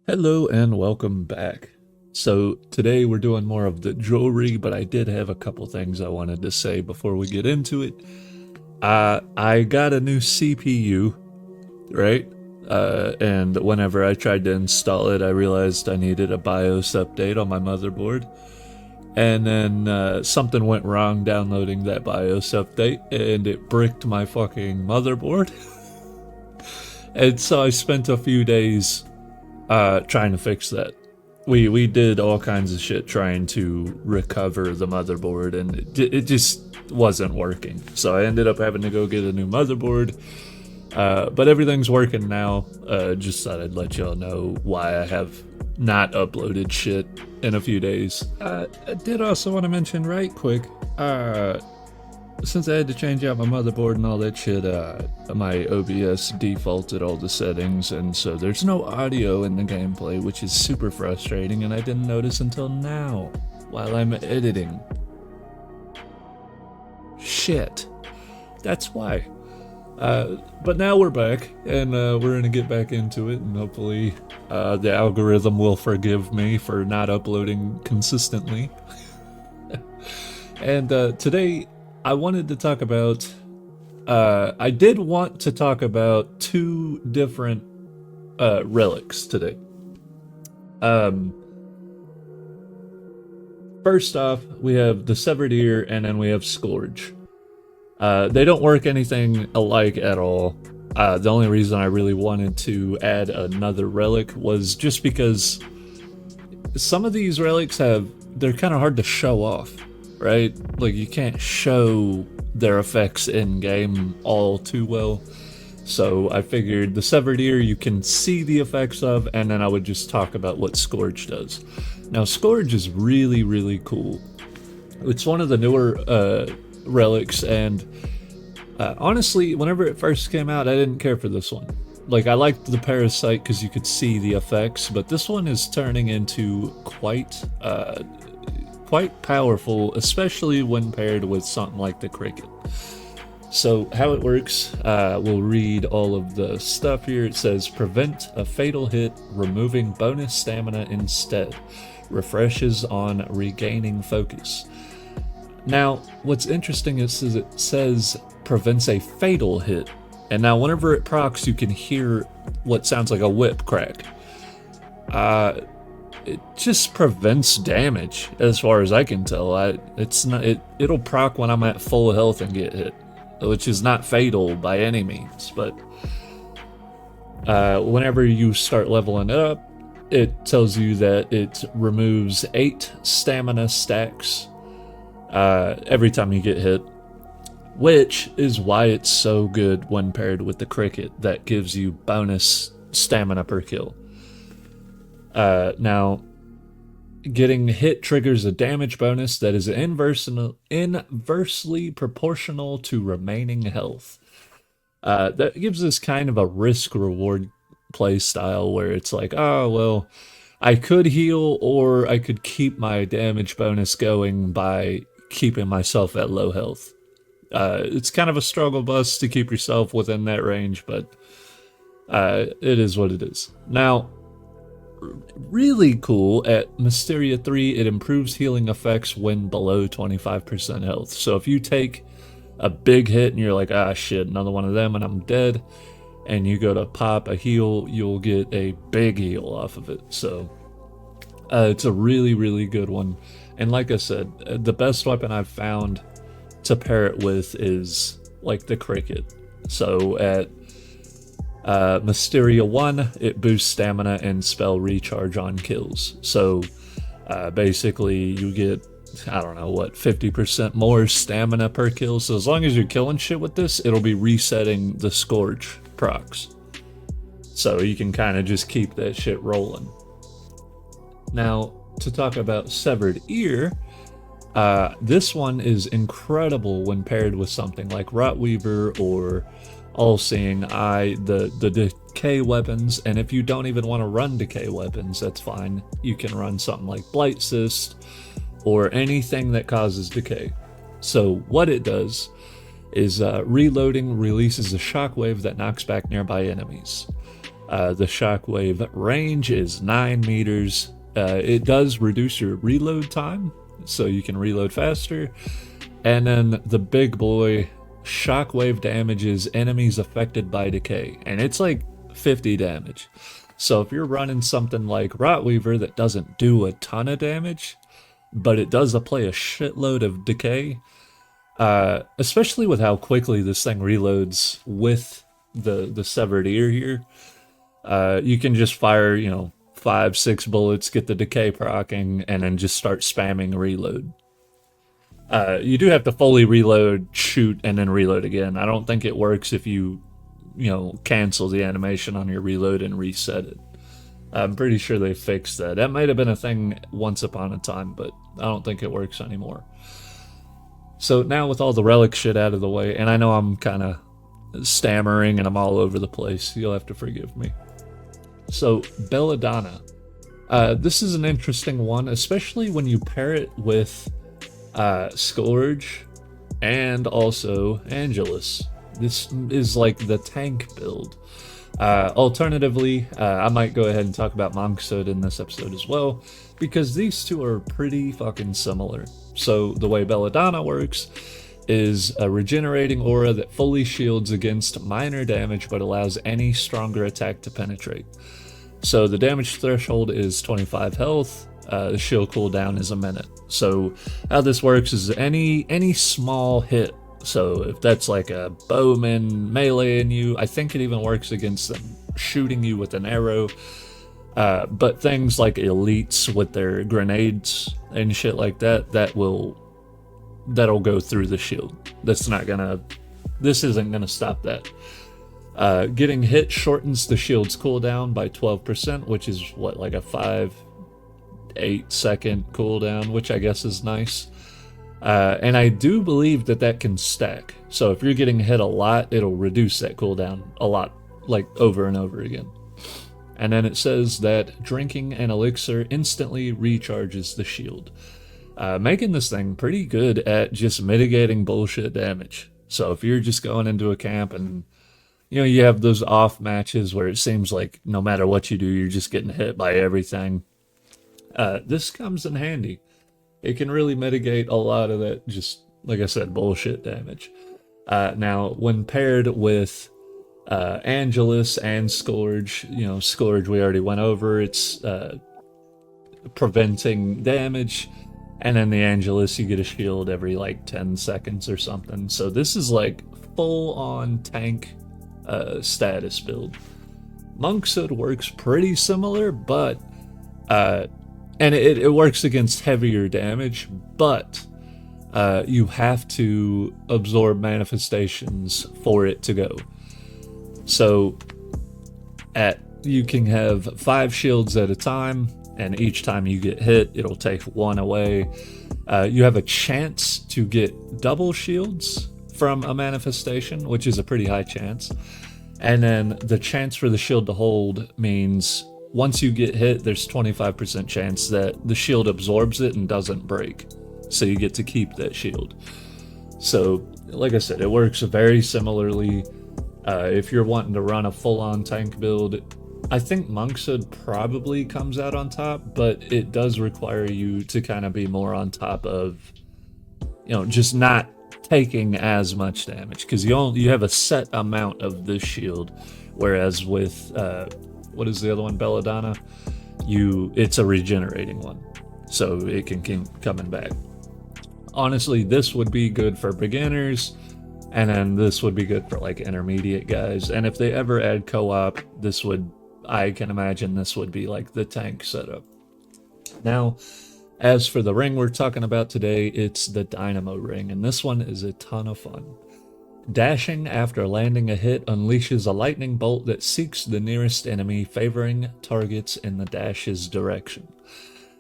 Hello and welcome back. So today we're doing more of the jewelry, but I did have a couple things I wanted to say before we get into it. I got a new CPU, right? And whenever I tried to install it, I realized I needed a BIOS update on my motherboard. And then something went wrong downloading that BIOS update, and it bricked my fucking motherboard. And so I spent a few days trying to fix that. We did all kinds of shit trying to recover the motherboard, and it just wasn't working. So I ended up having to go get a new motherboard. But everything's working now. Just thought I'd let y'all know why I have not uploaded shit in a few days. I did also want to mention right quick, since I had to change out my motherboard and all that shit, my OBS defaulted all the settings, and so there's no audio in the gameplay, which is super frustrating, and I didn't notice until now, while I'm editing. Shit. That's why. But now we're back, and we're gonna get back into it, and hopefully the algorithm will forgive me for not uploading consistently. And today I wanted to talk about, I did want to talk about two different relics today. First off, we have the Severed Ear, and then we have Scourge. They don't work anything alike at all. The only reason I really wanted to add another relic was just because some of these relics they're kind of hard to show off, right? Like, you can't show their effects in game all too well. So I figured the Severed Ear you can see the effects of, and then I would just talk about what Scourge does. Now, Scourge is really, really cool. It's one of the newer relics, and honestly, whenever it first came out, I didn't care for this one. Like, I liked the Parasite because you could see the effects, but this one is turning into quite powerful, especially when paired with something like the Cricket. So how it works, we'll read all of the stuff here. It says, prevent a fatal hit, removing bonus stamina instead. Refreshes on regaining focus. Now, what's interesting is it says prevents a fatal hit. And now whenever it procs, you can hear what sounds like a whip crack. It just prevents damage, as far as I can tell. It'll proc when I'm at full health and get hit, which is not fatal by any means. But whenever you start leveling up, it tells you that it removes 8 stamina stacks every time you get hit, which is why it's so good when paired with the Cricket. That gives you bonus stamina per kill. Now, getting hit triggers a damage bonus that is inversely proportional to remaining health. That gives us kind of a risk-reward play style where it's like, oh, well, I could heal or I could keep my damage bonus going by keeping myself at low health. It's kind of a struggle bus to keep yourself within that range, but it is what it is. Now, really cool, at Mysteria 3, it improves healing effects when below 25% health. So if you take a big hit and you're like, ah shit, another one of them and I'm dead, and you go to pop a heal, you'll get a big heal off of it. So it's a really, really good one. And like I said, the best weapon I've found to pair it with is like the Cricket. So at Mysteria 1, it boosts stamina and spell recharge on kills. So basically you get, I don't know what, 50% more stamina per kill. So as long as you're killing shit with this, it'll be resetting the Scourge procs. So you can kind of just keep that shit rolling. Now, to talk about Severed Ear, this one is incredible when paired with something like Rotweaver or All-Seeing Eye, the decay weapons. And if you don't even want to run decay weapons, that's fine. You can run something like Blight Cyst or anything that causes decay. So what it does is reloading releases a shockwave that knocks back nearby enemies. The shockwave range is 9 meters. It does reduce your reload time, so you can reload faster. And then the big boy, shockwave damages enemies affected by decay, and it's like 50 damage. So if you're running something like Rotweaver that doesn't do a ton of damage, but it does apply a shitload of decay, especially with how quickly this thing reloads with the severed ear here, you can just fire, 5-6 bullets, get the decay procking, and then just start spamming reload. You do have to fully reload, shoot, and then reload again. I don't think it works if you cancel the animation on your reload and reset it. I'm pretty sure they fixed that. That might have been a thing once upon a time, but I don't think it works anymore. So now with all the relic shit out of the way, and I know I'm kind of stammering and I'm all over the place, you'll have to forgive me. So Belladana. This is an interesting one, especially when you pair it with Scourge and also Angelus. This is like the tank build. Alternatively, I might go ahead and talk about Monkshood in this episode as well, because these two are pretty fucking similar. So the way Belladana works is a regenerating aura that fully shields against minor damage but allows any stronger attack to penetrate. So the damage threshold is 25 health. The shield cooldown is a minute. So how this works is any small hit. So if that's like a bowman meleeing you, I think it even works against them shooting you with an arrow. But things like elites with their grenades and shit like that, that'll go through the shield. This isn't gonna stop that. Getting hit shortens the shield's cooldown by 12%, which is what, like a 5-8 second cooldown, which I guess is nice. And I do believe that can stack. So if you're getting hit a lot, it'll reduce that cooldown a lot, like over and over again. And then it says that drinking an elixir instantly recharges the shield, making this thing pretty good at just mitigating bullshit damage. So if you're just going into a camp and you have those off matches where it seems like no matter what you do, you're just getting hit by everything, this comes in handy. It can really mitigate a lot of that, just like I said, bullshit damage. Now, when paired with Angelus and Scourge, Scourge we already went over, it's preventing damage, and then the Angelus you get a shield every like 10 seconds or something. So this is like full-on tank status build. Monkshood works pretty similar, but and it works against heavier damage, but you have to absorb manifestations for it to go. So you can have 5 shields at a time, and each time you get hit, it'll take 1 away. You have a chance to get double shields from a manifestation, which is a pretty high chance. And then the chance for the shield to hold means once you get hit, there's 25% chance that the shield absorbs it and doesn't break. So you get to keep that shield. So, like I said, it works very similarly. If you're wanting to run a full-on tank build, I think Monkshood probably comes out on top, but it does require you to kind of be more on top of, just not taking as much damage, because you have a set amount of this shield, whereas with what is the other one, Belladana, it's a regenerating one, so it can keep coming back. Honestly, this would be good for beginners, and then this would be good for like intermediate guys, and if they ever add co-op, I can imagine this would be like the tank setup. Now, as for the ring we're talking about today, it's the Dynamo ring, and this one is a ton of fun. Dashing after landing a hit unleashes a lightning bolt that seeks the nearest enemy, favoring targets in the dash's direction.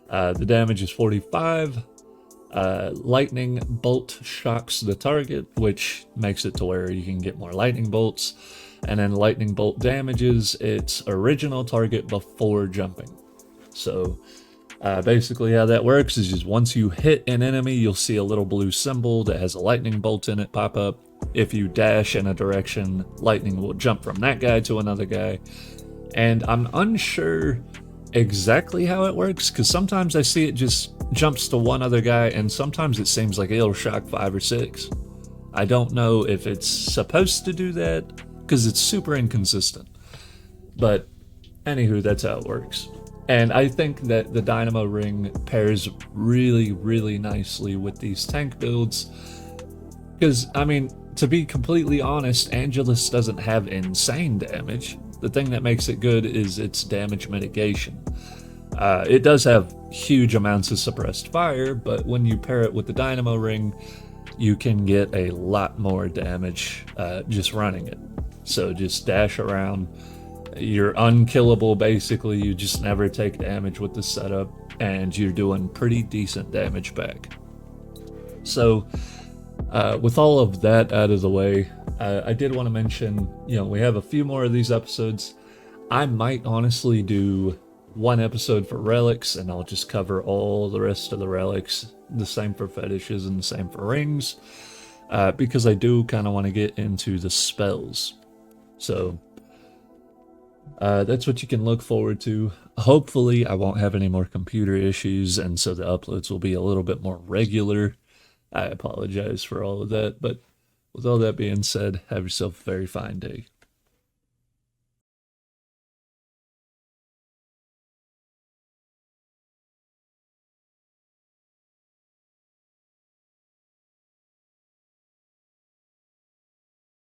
The damage is 45. Lightning bolt shocks the target, which makes it to where you can get more lightning bolts. And then lightning bolt damages its original target before jumping. So basically how that works is just once you hit an enemy, you'll see a little blue symbol that has a lightning bolt in it pop up. If you dash in a direction, lightning will jump from that guy to another guy. And I'm unsure exactly how it works, because sometimes I see it just jumps to one other guy, and sometimes it seems like it'll shock 5 or 6. I don't know if it's supposed to do that, because it's super inconsistent. But anywho, that's how it works. And I think that the Dynamo Ring pairs really, really nicely with these tank builds. Because, I mean, to be completely honest, Angelus doesn't have insane damage. The thing that makes it good is its damage mitigation. It does have huge amounts of suppressed fire, but when you pair it with the Dynamo Ring, you can get a lot more damage just running it. So just dash around. You're unkillable, basically. You just never take damage with the setup, and you're doing pretty decent damage back. So, with all of that out of the way, I did want to mention, we have a few more of these episodes. I might honestly do one episode for relics, and I'll just cover all the rest of the relics. The same for fetishes and the same for rings, because I do kind of want to get into the spells. So that's what you can look forward to. Hopefully I won't have any more computer issues, and so the uploads will be a little bit more regular. I apologize for all of that, but with all that being said, have yourself a very fine day.